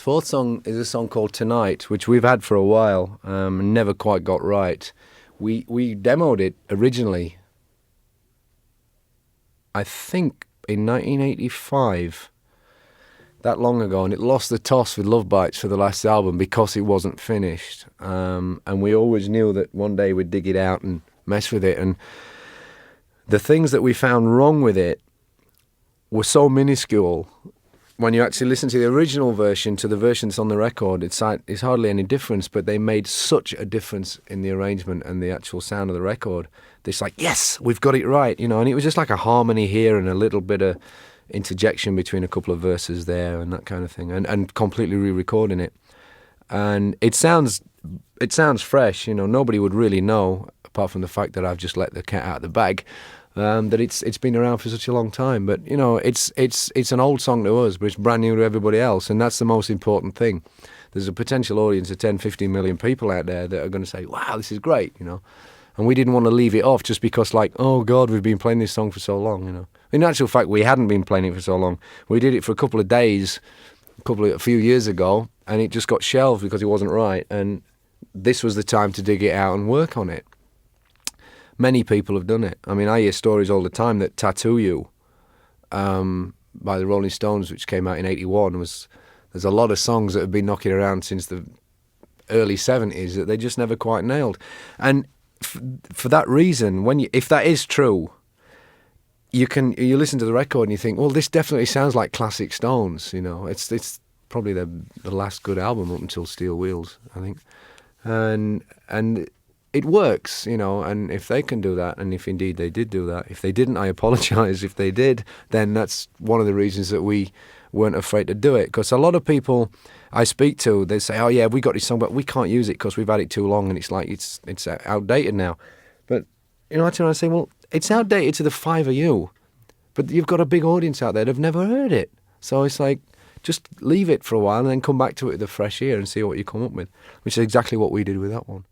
fourth song is a song called Tonight, which we've had for a while, and never quite got right. We demoed it originally, I think, in 1985, that long ago, and it lost the toss with Love Bites for the last album because it wasn't finished. And we always knew that one day we'd dig it out and mess with it. And the things that we found wrong with it were so minuscule. When you actually listen to the original version to the version that's on the record, it's hardly any difference, but they made such a difference in the arrangement and the actual sound of the record. It's like, yes, we've got it right, you know, and it was just like a harmony here and a little bit of interjection between a couple of verses there and that kind of thing, and completely re-recording it. And it sounds fresh, you know, nobody would really know, apart from the fact that I've just let the cat out of the bag, that it's been around for such a long time. But, you know, it's an old song to us, but it's brand new to everybody else, and that's the most important thing. There's a potential audience of 10, 15 million people out there that are going to say, wow, this is great, you know. And we didn't want to leave it off just because, like, oh, God, we've been playing this song for so long, you know. In actual fact, we hadn't been playing it for so long. We did it for a couple of days, a few years ago, and it just got shelved because it wasn't right. And this was the time to dig it out and work on it. Many people have done it. I mean, I hear stories all the time that Tattoo You by the Rolling Stones, which came out in 1981, there's a lot of songs that have been knocking around since the early 70s that they just never quite nailed. And for that reason, if that is true, you listen to the record and you think, well, this definitely sounds like classic Stones. You know, it's probably the last good album up until Steel Wheels, I think, and it works, you know. And if they can do that, and if indeed they did do that, if they didn't, I apologise. If they did, then that's one of the reasons that we weren't afraid to do it. Because a lot of people I speak to, they say, oh yeah, we got this song, but we can't use it because we've had it too long and it's like it's outdated now. But, you know, I turn around and say, well, it's outdated to the five of you, but you've got a big audience out there that have never heard it. So it's like, just leave it for a while and then come back to it with a fresh ear and see what you come up with, which is exactly what we did with that one.